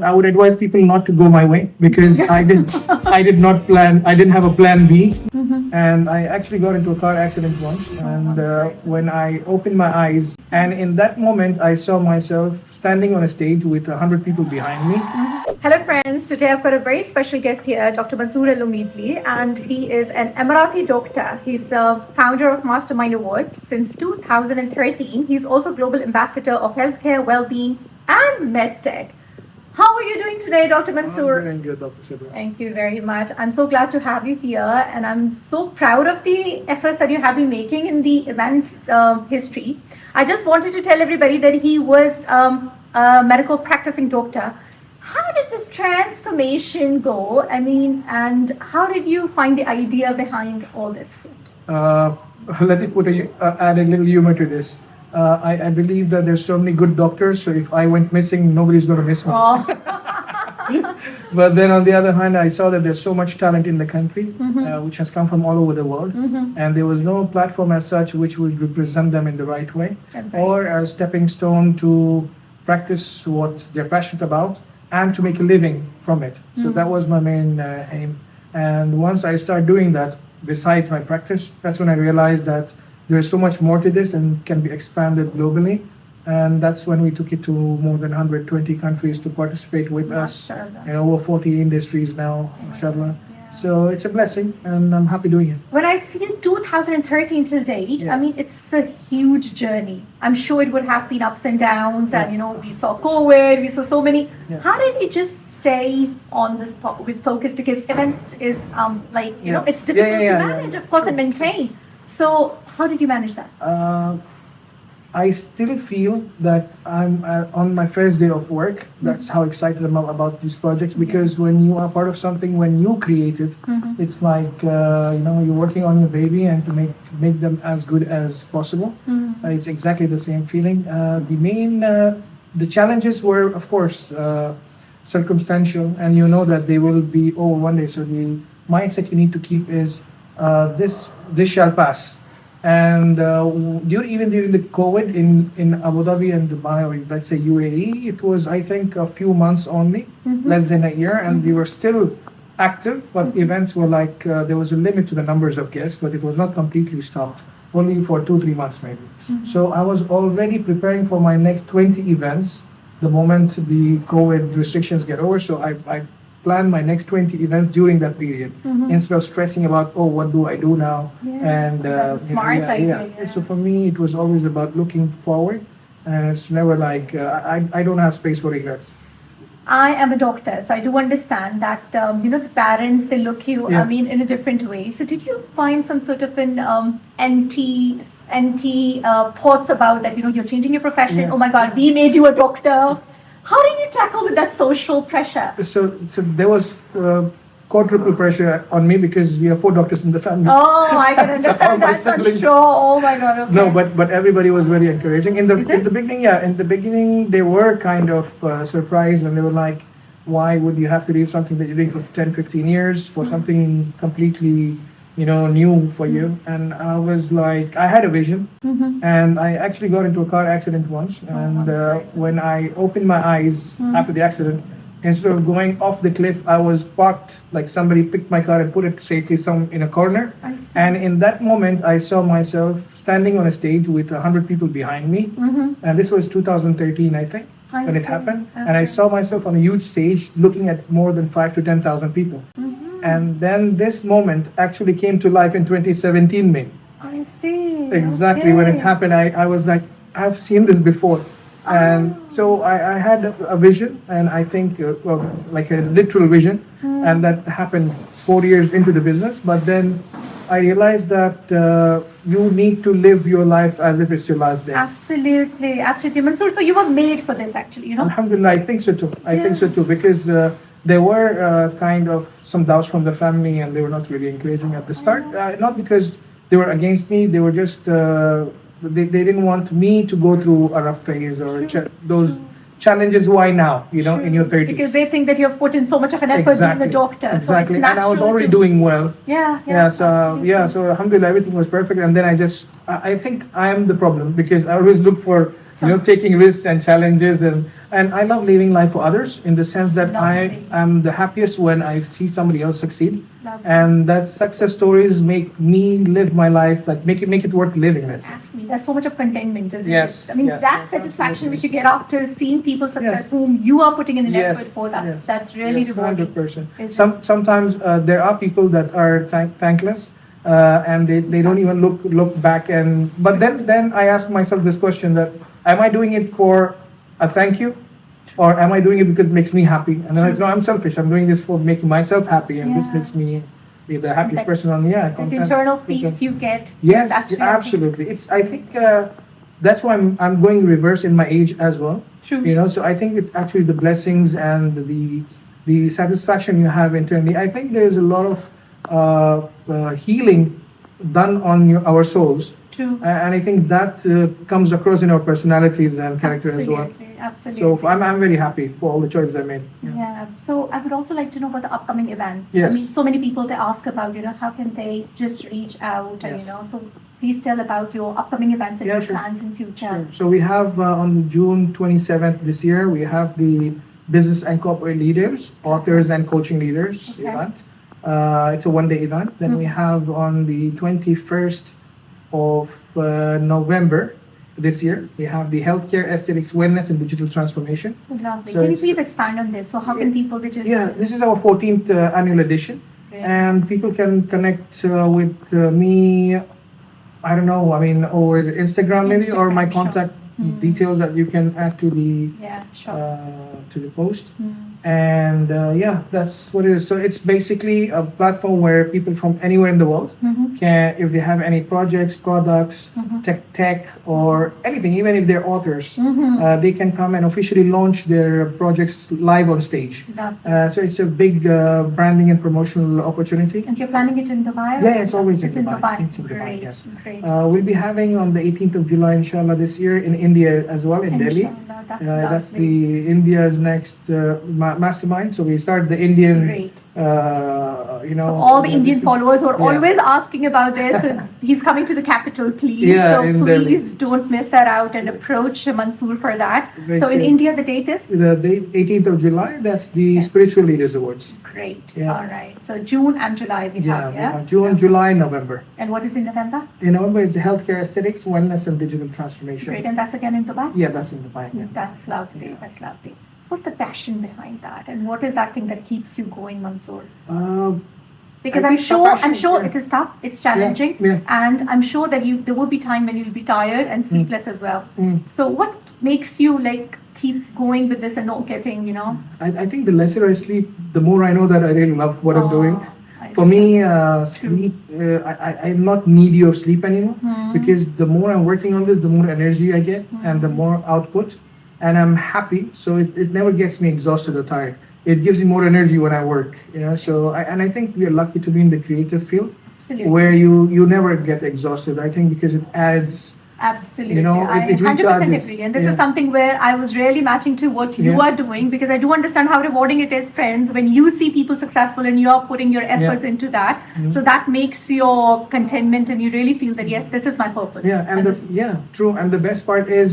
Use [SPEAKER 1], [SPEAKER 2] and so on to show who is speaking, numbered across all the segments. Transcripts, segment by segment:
[SPEAKER 1] I would advise people not to go my way because I did not plan. I didn't have a plan B, and I actually got into a car accident once. And when I opened my eyes, and in that moment, I saw myself standing on a stage with 100 people behind me.
[SPEAKER 2] Hello friends, today I've got a very special guest here, Dr. Mansoor Al Obeidli, and he is an Emirati doctor. He's the founder of Mastermind Awards since 2013. He's also Global Ambassador of Healthcare, Wellbeing and MedTech. How are you doing today, Dr. Mansoor?
[SPEAKER 1] I'm doing good, Dr. Sidra.
[SPEAKER 2] Thank you very much. I'm so glad to have you here, and I'm so proud of the efforts that you have been making in the event's history. I just wanted to tell everybody that he was a medical practicing doctor. How did this transformation go? I mean, and how did you find the idea behind all this?
[SPEAKER 1] Let me add a little humor to this. I believe that there's so many good doctors, so if I went missing, nobody's going to miss me.
[SPEAKER 2] Oh.
[SPEAKER 1] But then on the other hand, I saw that there's so much talent in the country, which has come from all over the world, and there was no platform as such which would represent them in the right way, or a stepping stone to practice what they're passionate about and to make a living from it. So that was my main aim. And once I started doing that, besides my practice, that's when I realized that there's so much more to this and can be expanded globally. And that's when we took it to more than 120 countries to participate with us in over 40 industries now, mashallah. So it's a blessing, and I'm happy doing it.
[SPEAKER 2] When I see 2013 till date, I mean, it's a huge journey. I'm sure it would have been ups and downs, and we saw COVID, we saw so many. How did you just stay on this with focus? Because event is it's difficult to manage, of course, and maintain. So how did you manage that?
[SPEAKER 1] I still feel that I'm on my first day of work. That's how excited I'm about these projects, because when you are part of something, when you create it, it's like you're working on your baby, and to make them as good as possible. It's exactly the same feeling. The challenges were, of course, circumstantial, and you know that they will be over one day. So the mindset you need to keep is this shall pass. And even during the COVID in Abu Dhabi and Dubai, or let's say UAE, it was, I think, a few months only, less than a year, and they were still active, but events were like, there was a limit to the numbers of guests, but it was not completely stopped, only for 2-3 months maybe. So I was already preparing for my next 20 events the moment the COVID restrictions get over. So I plan my next 20 events during that period, instead of stressing about, what do I do now? And
[SPEAKER 2] smart idea.
[SPEAKER 1] So for me, it was always about looking forward, and it's never like I don't have space for regrets.
[SPEAKER 2] I am a doctor, so I do understand that the parents, they look you in a different way. So did you find some sort of an anti thoughts about that? You're changing your profession. Oh my God, we made you a doctor. How did you tackle with that social pressure?
[SPEAKER 1] So there was quadruple pressure on me, because we have 4 doctors in the family.
[SPEAKER 2] Oh, I can understand that. I'm sure. Oh my God. Okay.
[SPEAKER 1] No, but everybody was very encouraging. In the beginning, they were kind of surprised, and they were like, "Why would you have to leave something that you're doing for 10, 15 years for something completely new for you?" And I was like, I had a vision, and I actually got into a car accident once. And when I opened my eyes after the accident, instead of going off the cliff, I was parked, like somebody picked my car and put it safely in a corner. And in that moment, I saw myself standing on a stage with 100 people behind me. And this was 2013, I think, when it happened. And I saw myself on a huge stage looking at more than 5,000 to 10,000 people. And then this moment actually came to life in 2017, May.
[SPEAKER 2] I see.
[SPEAKER 1] Exactly. When it happened, I was like, I've seen this before. And so I had a vision, and I think, like a literal vision, and that happened 4 years into the business. But then I realized that you need to live your life as if it's your last day.
[SPEAKER 2] Absolutely, absolutely. Mansoor, so you were made for this, actually,
[SPEAKER 1] Alhamdulillah, I think so too. I think so too, because there were kind of some doubts from the family, and they were not really encouraging at the start. Not because they were against me, they were just they didn't want me to go through a rough phase or those challenges. Why now, in your 30s?
[SPEAKER 2] Because they think that you have put in so much of an effort being a doctor.
[SPEAKER 1] Exactly.
[SPEAKER 2] So
[SPEAKER 1] and I was already doing well.
[SPEAKER 2] So
[SPEAKER 1] alhamdulillah, everything was perfect. And then I just I think I am the problem because I always look for taking risks and challenges, and I love living life for others in the sense that I
[SPEAKER 2] Lovely.
[SPEAKER 1] am the happiest when I see somebody else succeed,
[SPEAKER 2] Lovely.
[SPEAKER 1] and that success stories make me live my life, like make it worth living. Let's say.
[SPEAKER 2] Ask me. There's so much of contentment, isn't
[SPEAKER 1] Yes,
[SPEAKER 2] it? I mean,
[SPEAKER 1] yes,
[SPEAKER 2] that
[SPEAKER 1] yes,
[SPEAKER 2] satisfaction
[SPEAKER 1] absolutely.
[SPEAKER 2] which you get after seeing people success,
[SPEAKER 1] Yes.
[SPEAKER 2] whom you are putting in an
[SPEAKER 1] Yes,
[SPEAKER 2] effort for,
[SPEAKER 1] yes,
[SPEAKER 2] that's really
[SPEAKER 1] yes,
[SPEAKER 2] rewarding.
[SPEAKER 1] 100%.
[SPEAKER 2] Isn't it?
[SPEAKER 1] Sometimes there are people that are thankless, and they don't even look back. But then I ask myself this question: that am I doing it for a thank you, or am I doing it because it makes me happy? And then no, I'm selfish. I'm doing this for making myself happy, and this
[SPEAKER 2] Yeah.
[SPEAKER 1] makes me be the happiest
[SPEAKER 2] That-
[SPEAKER 1] person on
[SPEAKER 2] That
[SPEAKER 1] content.
[SPEAKER 2] internal peace you get.
[SPEAKER 1] Yes,
[SPEAKER 2] is actually, I think,
[SPEAKER 1] absolutely. I think that's why I'm going reverse in my age as well.
[SPEAKER 2] True.
[SPEAKER 1] So I think it's actually the blessings and the satisfaction you have internally. I think there's a lot of healing done on our souls,
[SPEAKER 2] True.
[SPEAKER 1] and I think that comes across in our personalities and character as well.
[SPEAKER 2] Absolutely.
[SPEAKER 1] So I'm very happy for all the choices I made.
[SPEAKER 2] Yeah. So I would also like to know about the upcoming events.
[SPEAKER 1] Yes.
[SPEAKER 2] I mean, so many people they ask about, how can they just reach out and
[SPEAKER 1] Yes.
[SPEAKER 2] so please tell about your upcoming events and
[SPEAKER 1] Yeah,
[SPEAKER 2] your
[SPEAKER 1] sure.
[SPEAKER 2] plans in future.
[SPEAKER 1] Sure. So we have on June 27th this year, we have the Business and Corporate Leaders, Authors and Coaching Leaders
[SPEAKER 2] Okay.
[SPEAKER 1] event. It's a one-day event. Then we have on the 21st of November this year, we have the Healthcare, Aesthetics, Wellness and Digital Transformation.
[SPEAKER 2] Lovely.
[SPEAKER 1] So
[SPEAKER 2] Can you
[SPEAKER 1] it's-
[SPEAKER 2] please expand on this? So how can people be just
[SPEAKER 1] Yeah, this is our 14th annual edition.
[SPEAKER 2] Great.
[SPEAKER 1] And people can connect with me, I don't know, I mean, over Instagram maybe, or my
[SPEAKER 2] Instagram, sure.
[SPEAKER 1] contact details that you can add to the
[SPEAKER 2] Yeah, sure.
[SPEAKER 1] to the post.
[SPEAKER 2] Mm.
[SPEAKER 1] And that's what it is. So it's basically a platform where people from anywhere in the world
[SPEAKER 2] Mhm.
[SPEAKER 1] can, if they have any projects, products,
[SPEAKER 2] Mhm.
[SPEAKER 1] tech, or anything, even if they're authors,
[SPEAKER 2] Mhm.
[SPEAKER 1] they can come and officially launch their projects live on stage.
[SPEAKER 2] Lovely.
[SPEAKER 1] So it's a big branding and promotional opportunity.
[SPEAKER 2] And you're planning it in Dubai? or
[SPEAKER 1] Yeah, it's always in
[SPEAKER 2] it's in
[SPEAKER 1] Dubai.
[SPEAKER 2] Dubai.
[SPEAKER 1] It's in Dubai,
[SPEAKER 2] Great.
[SPEAKER 1] yes.
[SPEAKER 2] Great.
[SPEAKER 1] We'll be having on the 18th of July, inshallah, this year in India as well, in Delhi.
[SPEAKER 2] Inshallah,
[SPEAKER 1] That's
[SPEAKER 2] lovely.
[SPEAKER 1] the India's next mastermind. So we start the Indian,
[SPEAKER 2] Great.
[SPEAKER 1] So
[SPEAKER 2] So all the Indian followers who are
[SPEAKER 1] Yeah.
[SPEAKER 2] always asking about this, he's coming to the capital, please.
[SPEAKER 1] Yeah,
[SPEAKER 2] so
[SPEAKER 1] in
[SPEAKER 2] please
[SPEAKER 1] Delhi.
[SPEAKER 2] don't miss that out and approach Mansoor for that.
[SPEAKER 1] Very
[SPEAKER 2] So in
[SPEAKER 1] good.
[SPEAKER 2] India, the date is?
[SPEAKER 1] The 18th of July, that's the
[SPEAKER 2] Yeah.
[SPEAKER 1] Spiritual Leaders Awards.
[SPEAKER 2] Great.
[SPEAKER 1] Yeah.
[SPEAKER 2] All right. So June and July we
[SPEAKER 1] We
[SPEAKER 2] have, yeah?
[SPEAKER 1] have June, July, November.
[SPEAKER 2] And what is in November?
[SPEAKER 1] In November is the Healthcare, Aesthetics, Wellness and Digital Transformation.
[SPEAKER 2] Great. And that's again in Dubai?
[SPEAKER 1] Yeah, that's in Dubai. Yeah.
[SPEAKER 2] That's lovely. That's lovely. What's the passion behind that? And what is that thing that keeps you going, Mansoor? Because
[SPEAKER 1] I
[SPEAKER 2] I'm
[SPEAKER 1] think the
[SPEAKER 2] sure
[SPEAKER 1] passion,
[SPEAKER 2] it is tough, it's challenging,
[SPEAKER 1] yeah.
[SPEAKER 2] and I'm sure that there will be time when you'll be tired and sleepless as well. So what makes you keep going with this and not getting,
[SPEAKER 1] I think the lesser I sleep, the more I know that I really love what I'm doing.
[SPEAKER 2] I
[SPEAKER 1] For me, sleep, I'm not needy of sleep anymore because the more I'm working on this, the more energy I get and the more output, and I'm happy. So it never gets me exhausted or tired. It gives me more energy when I work, So I think we are lucky to be in the creative field
[SPEAKER 2] Absolutely.
[SPEAKER 1] where you never get exhausted. I think because it adds.
[SPEAKER 2] Absolutely.
[SPEAKER 1] it
[SPEAKER 2] I 100%
[SPEAKER 1] recharges.
[SPEAKER 2] agree. And this
[SPEAKER 1] Yeah.
[SPEAKER 2] is something where I was really matching to what you
[SPEAKER 1] Yeah.
[SPEAKER 2] are doing, because I do understand how rewarding it is, friends, when you see people successful and you are putting your efforts into that. So that makes your contentment and you really feel that, yes, this is my purpose.
[SPEAKER 1] Yeah, and
[SPEAKER 2] this is-
[SPEAKER 1] true. And the best part is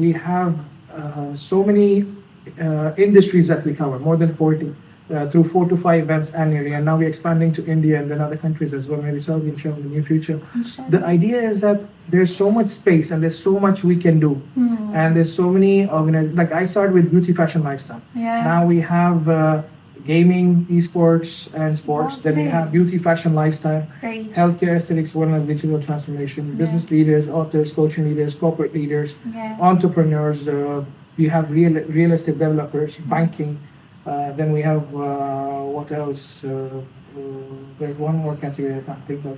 [SPEAKER 1] we have so many industries that we cover, more than 40, through 4 to 5 events annually, and now we're expanding to India and then other countries as well, maybe Saudi inshallah in the near future.
[SPEAKER 2] Inshallah.
[SPEAKER 1] The idea is that there's so much space and there's so much we can do, and there's so many like I started with beauty, fashion, lifestyle.
[SPEAKER 2] Yeah.
[SPEAKER 1] Now we have gaming, esports, and sports. Then we
[SPEAKER 2] Lovely.
[SPEAKER 1] have beauty, fashion, lifestyle.
[SPEAKER 2] Great.
[SPEAKER 1] Healthcare, aesthetics, wellness, digital transformation, business leaders, authors, coaching leaders, corporate leaders,
[SPEAKER 2] Yeah.
[SPEAKER 1] entrepreneurs. We have real estate developers, banking. Then we have what else? There's one more category I can't think of.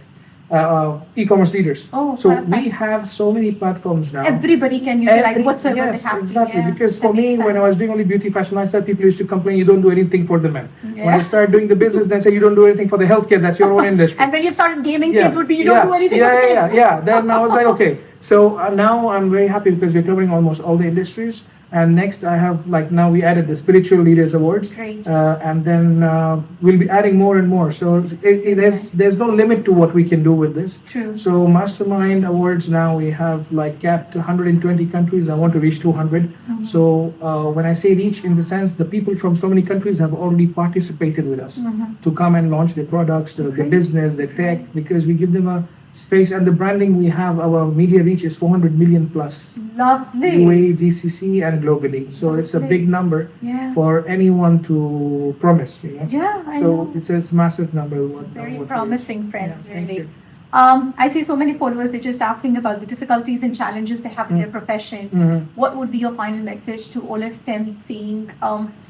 [SPEAKER 1] E-commerce leaders.
[SPEAKER 2] Oh,
[SPEAKER 1] So
[SPEAKER 2] perfect.
[SPEAKER 1] we have so many platforms now.
[SPEAKER 2] Everybody can utilize whatsoever
[SPEAKER 1] Yes,
[SPEAKER 2] they have.
[SPEAKER 1] exactly.
[SPEAKER 2] Yeah,
[SPEAKER 1] Because
[SPEAKER 2] that
[SPEAKER 1] for me,
[SPEAKER 2] makes
[SPEAKER 1] when I
[SPEAKER 2] sense.
[SPEAKER 1] was doing only beauty, fashion, lifestyle, people used to complain you don't do anything for the men. When I
[SPEAKER 2] Yeah.
[SPEAKER 1] started doing the business, then say you don't do anything for the healthcare. That's your own industry.
[SPEAKER 2] And when you've started gaming, kids would be, you don't do anything
[SPEAKER 1] yeah,
[SPEAKER 2] for the
[SPEAKER 1] yeah,
[SPEAKER 2] kids.
[SPEAKER 1] yeah. Then I was like, okay. So now I'm very happy because we're covering almost all the industries. And next I have, like, now we added the Spiritual Leaders Awards.
[SPEAKER 2] Great.
[SPEAKER 1] And then we'll be adding more and more. So there's no limit to what we can do with this.
[SPEAKER 2] True.
[SPEAKER 1] So Mastermind Awards, now we have like capped 120 countries. I want to reach 200.
[SPEAKER 2] Mm-hmm.
[SPEAKER 1] So when I say reach, in the sense the people from so many countries have already participated with us to come and launch their products, their business, their tech, because we give them a space. And the branding we have, our media reach is 400 million plus.
[SPEAKER 2] Lovely.
[SPEAKER 1] UAE, GCC, and globally. So it's a big number for anyone to promise. You know?
[SPEAKER 2] Yeah, I
[SPEAKER 1] so
[SPEAKER 2] know.
[SPEAKER 1] it's a massive number.
[SPEAKER 2] It's very promising, friends,
[SPEAKER 1] Yeah,
[SPEAKER 2] really.
[SPEAKER 1] you.
[SPEAKER 2] I see so many followers, they're just asking about the difficulties and challenges they have in their profession. What would be your final message to all of them seeing,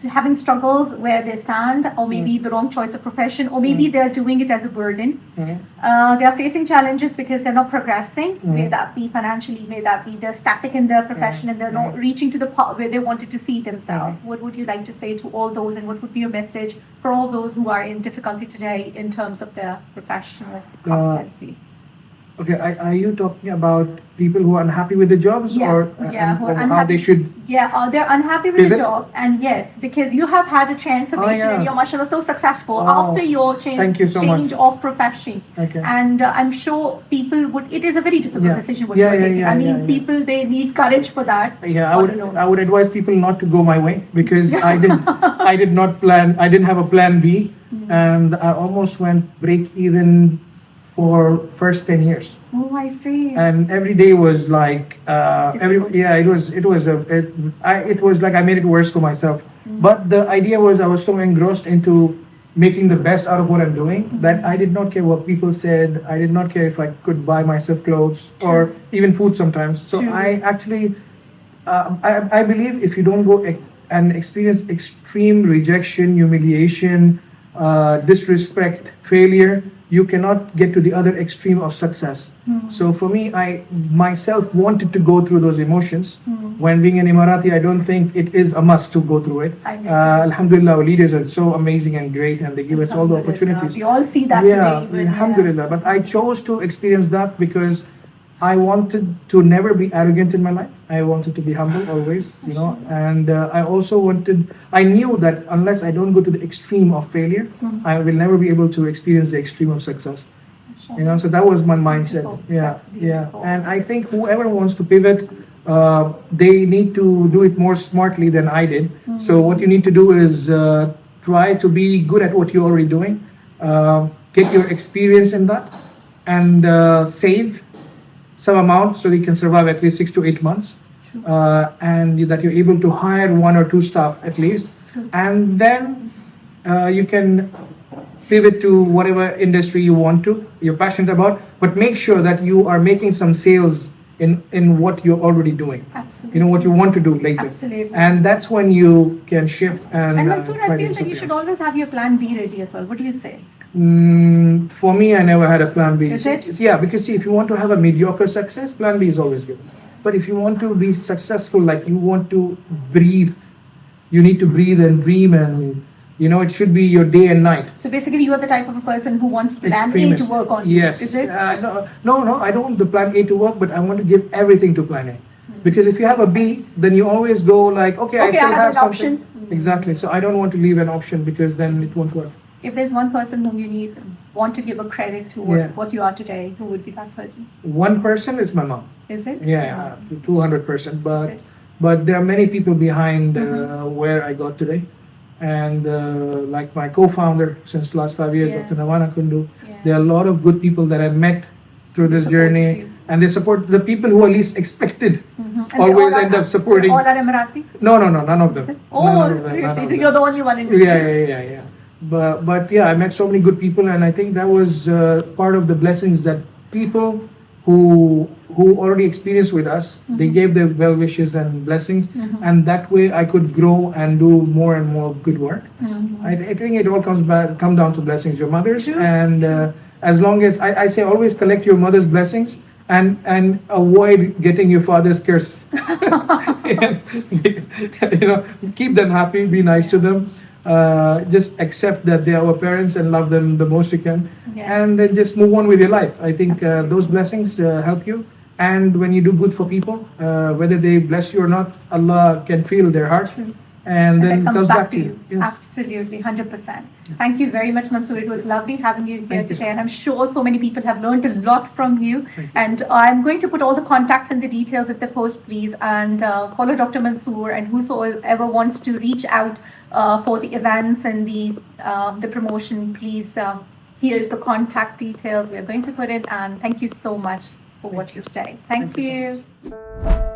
[SPEAKER 2] having struggles where they stand, or maybe the wrong choice of profession, or maybe they're doing it as a burden. They are facing challenges because they're not progressing, may that be financially, may that be they're static in their profession and they're not reaching to the part where they wanted to see themselves. What would you like to say to all those, and what would be your message for all those who are in difficulty today in terms of their professional competency?
[SPEAKER 1] Okay, are you talking about people who are unhappy with the jobs, or how they should?
[SPEAKER 2] Yeah, they're unhappy with the job, and yes, because you have had a transformation and you're, mashallah, so successful after your change of profession.
[SPEAKER 1] Okay.
[SPEAKER 2] And I'm sure people would. It is a very difficult decision what you're taking. I mean, people, they need courage for that.
[SPEAKER 1] Yeah, I would advise people not to go my way, because I didn't have a plan B, and I almost went break even for first 10 years.
[SPEAKER 2] Oh, I see.
[SPEAKER 1] And every day was like it was like I made it worse for myself. But the idea was, I was so engrossed into making the best out of what I'm doing that I did not care what people said. I did not care if I could buy myself clothes or even food sometimes. So I actually I believe if you don't go and experience extreme rejection, humiliation, disrespect, failure, you cannot get to the other extreme of success. So for me, I myself wanted to go through those emotions. When being an Emirati, I don't think it is a must to go through it. Alhamdulillah, our leaders are so amazing and great, and they give us all the opportunities.
[SPEAKER 2] We all see that today.
[SPEAKER 1] Alhamdulillah. But I chose to experience that because I wanted to never be arrogant in my life. I wanted to be humble always, you know, and I knew that unless I don't go to the extreme of failure, I will never be able to experience the extreme of success. You know, so that was my mindset. Yeah. And I think whoever wants to pivot, they need to do it more smartly than I did. So what you need to do is try to be good at what you're already doing, get your experience in that, and save some amount so you can survive at least 6 to 8 months, and that you're able to hire 1 or 2 staff at least, and then you can pivot to whatever industry you're passionate about, but make sure that you are making some sales in what you're already doing.
[SPEAKER 2] Absolutely.
[SPEAKER 1] You know, what you want to do later.
[SPEAKER 2] Absolutely.
[SPEAKER 1] And that's when you can shift and
[SPEAKER 2] Mansoor, I feel that you should always have your plan B ready as well. What do you say?
[SPEAKER 1] For me, I never had a plan B.
[SPEAKER 2] Is it?
[SPEAKER 1] Yeah, because see, if you want to have a mediocre success, plan B is always good. But if you want to be successful, like you want to breathe, you need to breathe and dream, and you know, it should be your day and night.
[SPEAKER 2] So basically, you are the type of a person who wants plan A to work on.
[SPEAKER 1] Yes.
[SPEAKER 2] Is it?
[SPEAKER 1] No, I don't want the plan A to work, but I want to give everything to plan A. Because if you have a B, then you always go like, okay, I still have something.
[SPEAKER 2] Option.
[SPEAKER 1] Exactly. So I don't want to leave an option, because then it won't work.
[SPEAKER 2] If there's one person whom you want to give a credit to what you are today, who would be that person?
[SPEAKER 1] One person is my mom.
[SPEAKER 2] Is it?
[SPEAKER 1] Yeah, 200%. But there are many people behind where I got today. And like my co-founder since last 5 years, Dr. Nawana Kundu, there are a lot of good people that I've met through this journey. And they support the people who are least expected. Always end up supporting.
[SPEAKER 2] All are Emirati?
[SPEAKER 1] No, none of them.
[SPEAKER 2] Seriously, so you're the only one in
[SPEAKER 1] Yeah. But yeah, I met so many good people, and I think that was part of the blessings that people who already experienced with us, they gave their well wishes and blessings, and that way I could grow and do more and more good work. I think it all come down to blessings, your mother's, and as long as I say always collect your mother's blessings and avoid getting your father's curse. You know, keep them happy, be nice to them. Just accept that they are our parents and love them the most you can, and then just move on with your life. I think those blessings help you, And when you do good for people, whether they bless you or not, Allah can feel their heart, and then
[SPEAKER 2] that
[SPEAKER 1] comes back to you. Yes.
[SPEAKER 2] Absolutely, 100%. Thank you very much, Mansoor. It was lovely having you here
[SPEAKER 1] Thank you.
[SPEAKER 2] today, and I'm sure so many people have learned a lot from you.
[SPEAKER 1] Thank you.
[SPEAKER 2] And I'm going to put all the contacts and the details at the post, please, and follow Dr. Mansoor, and whosoever wants to reach out for the events and the promotion, please. Here is the contact details. We're going to put it, and thank you so much for what you've said. Thank
[SPEAKER 1] you
[SPEAKER 2] you.
[SPEAKER 1] so much.